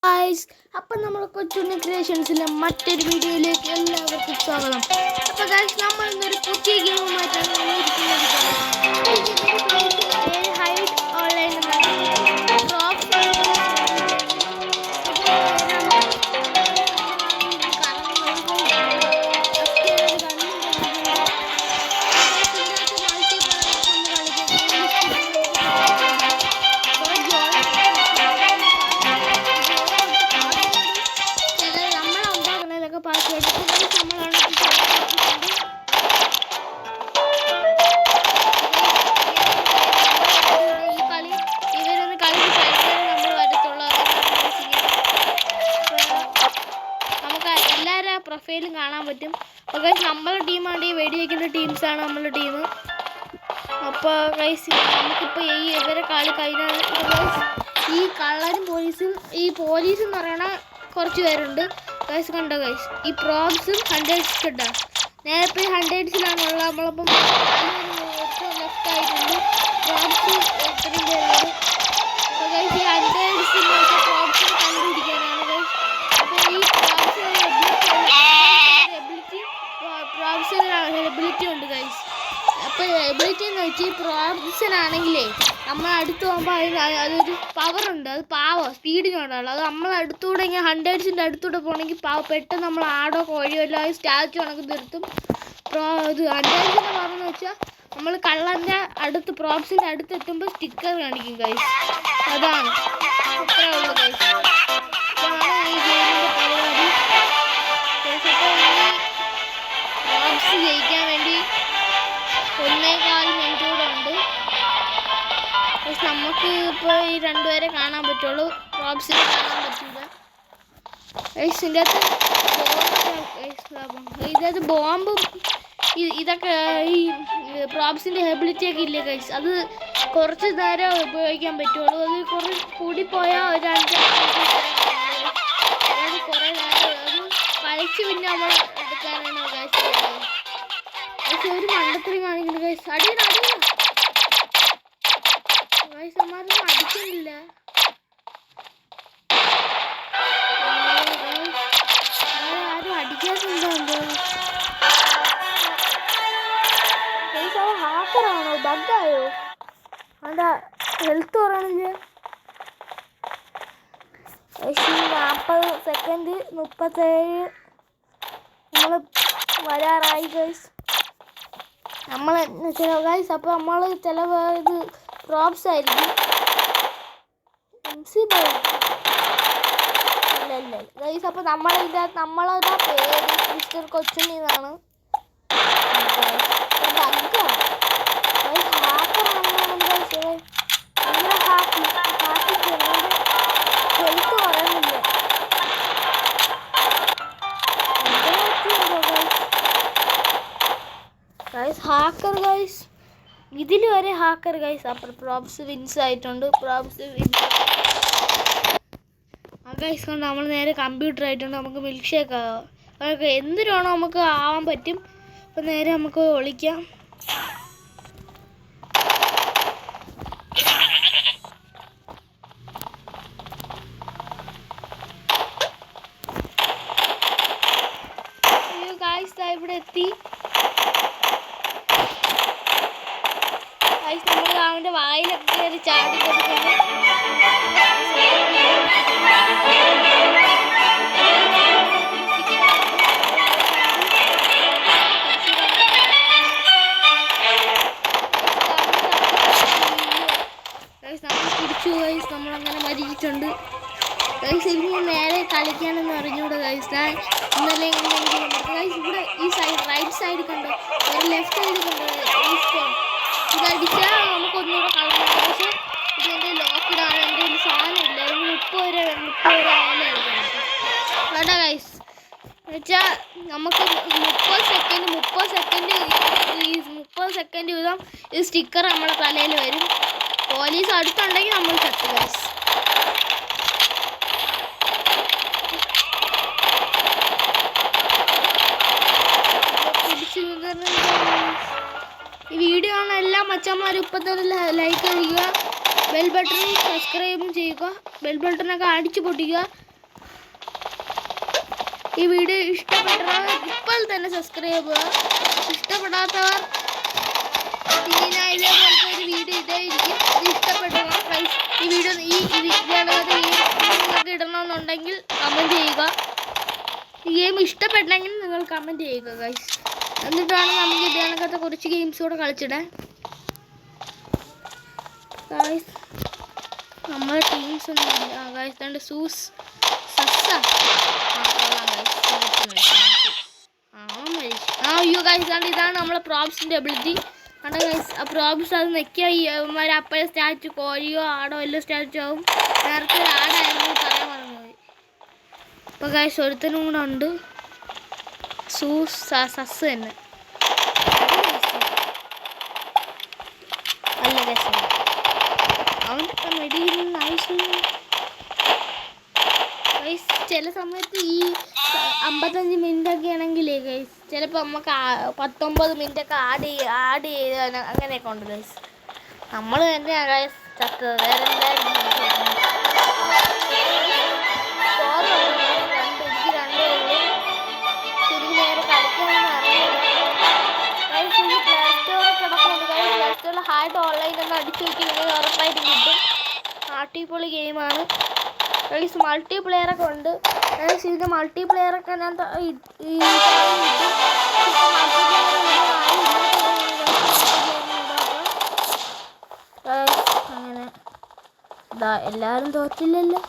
Guys, അപ്പം നമ്മൾ കൊച്ചുണ്ണി ക്രിയേഷൻസിലെ മറ്റൊരു വീഡിയോയിലേക്ക് എല്ലാവർക്കും സ്വാഗതം. അപ്പോൾ ഗൈസ്, നമ്മൾ ഇന്നൊരു പുതിയ ഗെയിമുമായിട്ടാണ് വന്നിരിക്കുന്നത്. ഹൈഡ് ഓൺലൈൻ പ്രൊഫൈലും കാണാൻ പറ്റും. അപ്പോൾ ഗൈസ്, നമ്മളെ ടീമാണ് ഈ വെടി വയ്ക്കുന്ന ടീംസാണ് നമ്മളുടെ ടീം. അപ്പോൾ ഗൈസ്, നമുക്കിപ്പോൾ ഇവരെ കളി കഴിഞ്ഞാൽ ഈ കള്ളനും പോലീസും എന്ന് പറയണ കുറച്ച് പേരുണ്ട് ഗൈസ്. കണ്ടോ ഗൈസ്, ഈ പ്രോബ്സും ഹൺഡ്രഡ്സ് കിട്ടാ നേരത്തെ ഹൺഡ്രഡ്സിലാണുള്ളത്. നമ്മളപ്പം ലെഫ്റ്റ് ആയിട്ടുണ്ട് പ്രോബ്സ് ഇത്രയും പേരുണ്ട്. അപ്പോൾ ഗൈസ്, ഈ ഹൺഡ്രഡ്സിന് പ്രോബ്സിനെ കണ്ടുപിടിക്കാനാണ് ഗൈസ്. അപ്പോൾ ഈ എബിലിറ്റി ഉണ്ട് ഗൈസ്. അപ്പോൾ എബിലിറ്റി എന്ന് വെച്ചാൽ പ്രോബ്സിനാണെങ്കിലേ നമ്മൾ അടുത്ത് പോകുമ്പോൾ അതൊരു പവറുണ്ട്. അത് സ്പീഡിനുണ്ടാവുള്ളൂ. അത് നമ്മൾ അടുത്തൂടെ ഇങ്ങനെ ഹൺഡ്രഡ്സിൻ്റെ അടുത്തൂടെ പോകണമെങ്കിൽ പെട്ടെന്ന് നമ്മൾ ആടോ കോഴിയോ എല്ലാം സ്റ്റാച്ചു കണക്ക് നിർത്തും. ഇത് ഹൺഡ്രഡ്സിൻ്റെ പവർ എന്ന് വെച്ചാൽ നമ്മൾ കള്ളൻ്റെ അടുത്ത് പ്രോബ്സിൻ്റെ അടുത്ത് എത്തുമ്പോൾ സ്റ്റിക്കർ കാണിക്കും ഗൈസ്. അതാണ് അത്രേ ഉള്ളൂ ഗൈസ്. ഇതാണ് ഈ ഗെയിമിൻ്റെ പരിപാടി. പ്രോബ്സ് ജയിക്കാൻ വേണ്ടി 1.25 മിനിറ്റ് കൂടെ ഉണ്ട്. പക്ഷെ നമുക്ക് ഇപ്പോൾ ഈ രണ്ടുപേരെ കാണാൻ പറ്റുള്ളൂ, പ്രോബ്സിനെ കാണാൻ പറ്റില്ല. ഇതിൻ്റെ അകത്ത് ബോംബും ഇതൊക്കെ ഈ പ്രോബ്സിൻ്റെ എബിലിറ്റിയൊക്കെ ഇല്ലേ ഗൈസ്, അത് കുറച്ച് നേരം ഉപയോഗിക്കാൻ പറ്റുള്ളൂ. അത് കുറേ കൂടിപ്പോയാൽ ഒരു 5 കുറേ നേരം അത് കളിച്ച് പിന്നെ നമ്മൾ എടുക്കാനാണ് ഗൈസ്. പക്ഷെ ഒരു മണ്ടത്തരം കാണിക്കുന്നുണ്ട് ഗൈസ്. അടിയില്ല ഗൈസ്, അമ്മാരൊന്നും അടിക്കുന്നില്ല. ആരും അടിക്കാത്തുണ്ടോ എന്തോ ഗൈസ്. അത് ഹാക്കറാണോ, ബഗ്ഗായോ? അതാ ഹെൽത്ത് പറയണെങ്കിൽ 40 സെക്കൻഡ് 37 നമ്മൾ വരാറായി ഗൈസ്. നമ്മൾ ഗൈസ്, അപ്പോൾ നമ്മൾ ചില ഇത് പ്രോബ്സ് ആയിരിക്കും. ഇല്ല ഗൈസ്. അപ്പോൾ നമ്മളതാ പേര് മിസ്റ്റർ കൊച്ചുണ്ണി എന്നാണ്. ഹെൽത്ത് പറയുന്നില്ല ഗൈസ്. ഹാക്കർ ഗൈസ്, ഇതിൽ വരെ ഹാക്കർ ഗൈസ്. അപ്പോൾ പ്രോബ്സ് വിൻസ് ആയിട്ടുണ്ട്. ഗൈസ് കൊണ്ട് നമ്മൾ നേരെ കമ്പ്യൂട്ടർ ആയിട്ടുണ്ട്. നമുക്ക് മിൽക്ക് ഷേക്ക് ആവാം. അതൊക്കെ എന്തിനാണോ നമുക്ക് ആവാൻ പറ്റും. അപ്പോൾ നേരെ നമുക്ക് ഒളിക്കാം. ഗൈസ് ഇവിടെ എത്തി. നമ്മൾ അവൻ്റെ വായിലൊക്കെ കയറി ചാടി കൊടുക്കുന്നു. നമ്മൾ പിടിച്ചു ഗൈസ്, നമ്മളങ്ങനെ മരിച്ചിട്ടുണ്ട് ഗൈസ്. ഇനി നേരെ കളിക്കാനെന്ന് അറിഞ്ഞൂടെ ഗൈസ്. ഞാൻ ഇന്നലെ ഗൈസ് ഇവിടെ ഈ സൈഡ് റൈറ്റ് സൈഡ് കണ്ടോ, ഒരു ലെഫ്റ്റ് സൈഡ് കണ്ടോ, ഇതടിച്ചാൽ നമുക്കൊന്നുകൂടെ കളഞ്ഞു. പക്ഷെ ഇതെൻ്റെ ലോക്കിലാണ്, എൻ്റെ ഒരു സാധനമില്ല. 30 ആയാലും വേണ്ട ഗൈസ്. എന്നുവെച്ചാൽ നമുക്ക് 30 സെക്കൻഡ് വീതം ഈ സ്റ്റിക്കർ നമ്മുടെ തലയിൽ വരും. പോലീസ് അടുത്തുണ്ടെങ്കിൽ നമ്മൾ ചത്തു ഗൈസ്. ഈ വീഡിയോ കാണുന്ന എല്ലാ മച്ചന്മാരും ഇപ്പം തന്നെ ലൈക്ക് ചെയ്യുക, ബെൽ ബട്ടൺ സബ്സ്ക്രൈബും ചെയ്യുക, ബെൽ ബട്ടണൊക്കെ അടിച്ചു പൊട്ടിക്കുക. ഈ വീഡിയോ ഇഷ്ടപ്പെട്ടവർ ഇപ്പോൾ തന്നെ സബ്സ്ക്രൈബ് ചെയ്യുക. ഇഷ്ടപ്പെടാത്തവർ പിന്നെ ഞാൻ ഇതേപോലത്തെ ഒരു വീഡിയോ ഇതായിരിക്കും. ഇത് ഇഷ്ടപ്പെട്ടവർ ഈ വീഡിയോ നിങ്ങൾക്ക് ഇടണമെന്നുണ്ടെങ്കിൽ കമൻറ്റ് ചെയ്യുക. ഈ ഗെയിം ഇഷ്ടപ്പെട്ടെങ്കിൽ നിങ്ങൾ കമൻറ്റ് ചെയ്യുക ഗൈസ്. എന്നിട്ടാണ് നമുക്ക് ഇതിനകത്ത് കുറച്ച് ഗെയിംസ് കൂടെ കളിച്ചിടാൻ ഗൈസ്. നമ്മുടെ ടീംസ് ഒന്നും ഇല്ല ഗൈസ്. രണ്ട് സൂസ് അയ്യോ ഗൈസ് ഇതാണ് നമ്മളെ പ്രോബ്സിൻ്റെ എബിലിറ്റി. കണ്ട ഗൈസ് ആ പ്രോബ്സ് അത് നെക്കിയാൽ ഈ അപ്പഴ സ്റ്റാച്ചു കോഴിയോ ആടോ എല്ലാം സ്റ്റാച്ചു ആവും. നേരത്തെ ഒരു ആടായിരുന്നു പറയാൻ മറന്നുപോയി. അപ്പോൾ ഗൈസ് ഒരുത്തനും കൂടെ ഉണ്ട് സസ് തന്നെ അല്ല ഗൈസ് അവൻ്റെ മെഡിക്കുന്ന ആവശ്യമില്ല ഗൈസ്. ചില സമയത്ത് ഈ 55 മിനിറ്റൊക്കെ ആണെങ്കിലേ ഗൈസ് ചിലപ്പോൾ നമുക്ക് 19 മിനിറ്റൊക്കെ ആഡ് ചെയ്ത് അങ്ങനെയൊക്കെ ഉണ്ട് ഗൈസ്. നമ്മൾ തന്നെയാണ് ഗൈസ് ചത്തത്. വേറെ എന്തായാലും എനിക്ക് 2 ഉള്ളൂ. ശരിക്കും നേരെ കളിക്കാമെന്ന് അറിയില്ല ഗൈസ്. ഈ പ്ലേ സ്റ്റോറിൽ കിടക്കുന്നുണ്ട് ഗൈസ്. പ്ലേ സ്റ്റോറിൽ ഹാർഡ് ഓൺലൈൻ ഒന്ന് അടിച്ചു നോക്കിയിരുന്നെങ്കിൽ ഉറപ്പായിട്ടും കിട്ടും. അടിപൊളി ഗെയിമാണ് ഗൈസ്. മൾട്ടിപ്ലെയറൊക്കെ ഉണ്ട് ഗൈസ്. ഇത് മൾട്ടിപ്ലെയറൊക്കെ ഞാൻ അങ്ങനെ എല്ലാവരും തോറ്റില്ലല്ലോ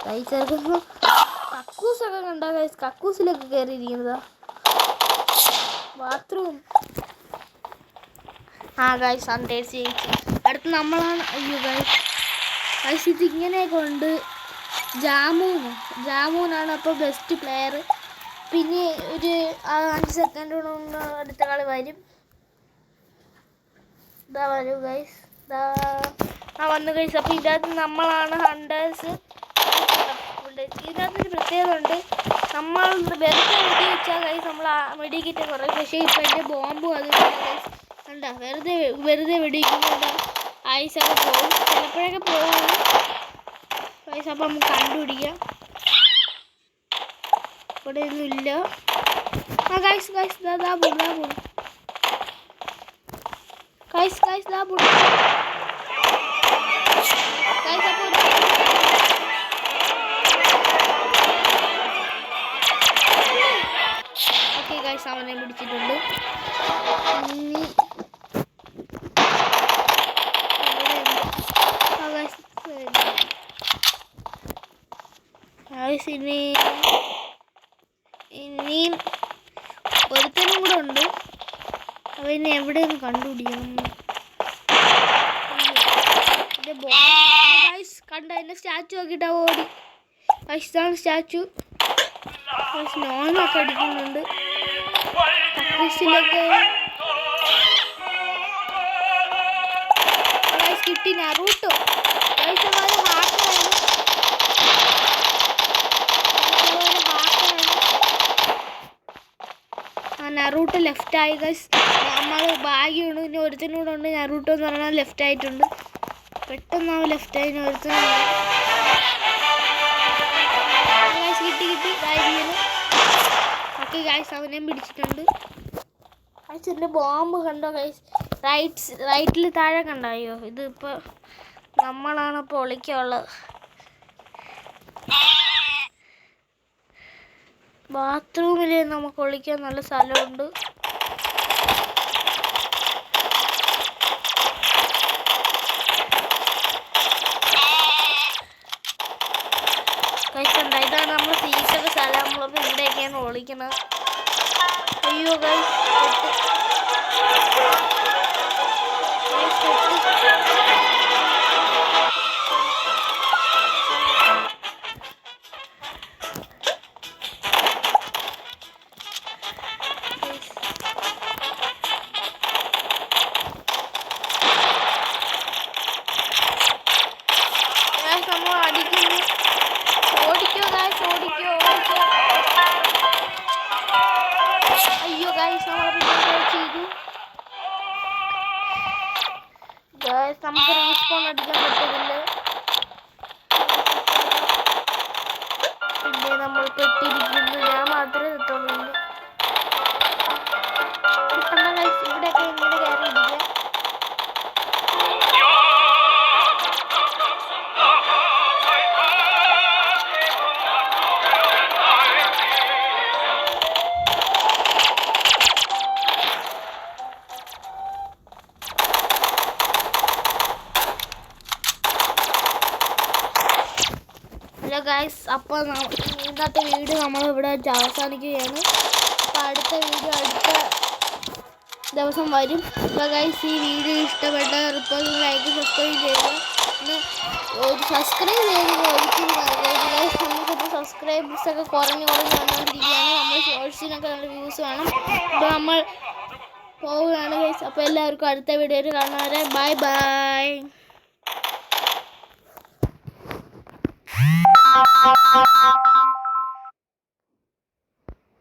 ഗൈസ്. ചേർക്കുന്നു കക്കൂസൊക്കെ കണ്ടോ ഗൈസ്. കക്കൂസിലൊക്കെ കയറിയിരിക്കുന്നതാ ബാത്റൂം. ഗൈസ് അന്തേഴ്സ് ജയിച്ചു. അടുത്ത് നമ്മളാണ്. അയ്യോ ഗൈസ് ഗൈസ് ഇത് ഇങ്ങനെയൊക്കെ ഉണ്ട്. ജാമൂനാണ് അപ്പോൾ ബെസ്റ്റ് പ്ലെയർ. പിന്നെ ഒരു 5 സെക്കൻഡ് കൊണ്ട് അടുത്ത കളി വരും. ഇതാ വരൂ ഗൈസ്. വന്നു ഗൈസ്. അപ്പോൾ ഇതിനകത്ത് നമ്മളാണ് ഹണ്ടേഴ്സ്. ഇതിനകത്തൊരു പ്രത്യേകത ഉണ്ട്. നമ്മൾ വെറുതെ വെടി വെച്ചാൽ ഗൈസ് നമ്മൾ വെടിക്കിട്ട് കുറേ. പക്ഷേ ഇപ്പം എൻ്റെ ബോംബും അത് ഗൈസ് കണ്ട വെറുതെ വെടിക്കുന്നുണ്ട്. ഐസൊക്കെ പോകും ചിലപ്പോഴൊക്കെ പോകും ഗൈസ്. അപ്പം നമുക്ക് കണ്ടുപിടിക്കാം. ഇവിടെ ഒന്നുമില്ല. ഗൈസ് ദാ പോകും ഗൈസ് ദാ പോകും ഗൈസ്. അപ്പോൾ ഓക്കെ ഗൈസ് അവനെ പിടിച്ചിട്ടുണ്ട്. ഇനി ഇനിയും ഒരുത്തനും കൂടെ ഉണ്ട്. അവന് എവിടെയൊന്ന് കണ്ടുപിടിക്കണം. കണ്ട എന്നെ സ്റ്റാച്ചു ആക്കിയിട്ടാ ഓടി ഗൈസ്. ഇതാണ് സ്റ്റാച്ചു ഗൈസ്. നോണൊക്കെ അടിക്കുന്നുണ്ട്. കക്കൂസിലൊക്കെ ഗൈസ് കിട്ടി നറൂട്ടോ ഗൈസ്. നറൂട്ടോ ലെഫ്റ്റ് ആയി ഗൈസ്. നമ്മൾ ഭാഗ്യമാണ്. പിന്നെ ഒരുത്തനൂടെ ഉണ്ട് നറൂട്ടോ എന്ന് പറഞ്ഞാൽ ലെഫ്റ്റ് ആയിട്ടുണ്ട്. പെട്ടെന്ന് അവൻ ലെഫ്റ്റ് ആയി ഒരുത്തനും ഗൈസ് കിട്ടി ഭാഗ്യം. ഓക്കെ ഗൈസ് അവനെയും പിടിച്ചിട്ടുണ്ട് ഗൈസ്. എൻ്റെ ബോംബ് കണ്ടോ ഗൈസ്. റൈറ്റിൽ താഴെ കണ്ടോ. അയ്യോ ഇത് ഇപ്പോൾ നമ്മളാണ് ഇപ്പോൾ ഒളിക്കാനുള്ളത്. ബാത്റൂമിൽ നമുക്ക് ഒളിക്കാൻ നല്ല സ്ഥലമുണ്ട്. കഴിച്ചുണ്ട്. ഇതാണ് നമ്മൾ സീറ്റൊക്കെ സ്ഥലം. നമ്മളിപ്പോൾ ഇവിടെയൊക്കെയാണ് ഒളിക്കുന്നത്. അയ്യോ ഗൈസ് നമ്മൾ അടിക്കുന്നു. ഓടിക്കോ ഗൈസ് ഓടിക്കോ. അയ്യോ ഗൈസ് നമ്മളെ പിന്നെ ചെയ്തു ഗൈസ്. നമുക്ക് റീസ്പോൺ അടിക്കാൻ പറ്റുന്നില്ല. പിന്നെ നമ്മൾ പെട്ടിരിക്കുന്നു ഹലോ ഗൈസ്, അപ്പോൾ ഇന്നത്തെ വീഡിയോ നമ്മളിവിടെ അവസാനിക്കുകയാണ്. അപ്പോൾ അടുത്ത വീഡിയോ അടുത്ത ദിവസം വരും. അപ്പോൾ ഗൈസ്, ഈ വീഡിയോ ഇഷ്ടപ്പെട്ട ഇപ്പോൾ ലൈക്ക് സബ്സ്ക്രൈബ് ചെയ്യുക. ഒരു സബ്സ്ക്രൈബ് ചെയ്ത് ഒരിക്കലും മറക്കരുത് ഗൈസ്. നമുക്കിപ്പോൾ സബ്സ്ക്രൈബേഴ്സൊക്കെ കുറഞ്ഞ് വന്നുകൊണ്ടിരിക്കുകയാണ്. നമ്മൾ ഷോർട്സിനൊക്കെ നല്ല വ്യൂസ് വേണം. അപ്പോൾ നമ്മൾ പോവുകയാണ് ഗൈസ്. അപ്പോൾ എല്ലാവർക്കും അടുത്ത വീഡിയോയിൽ കാണുന്നവരെ ബൈ ബൈ.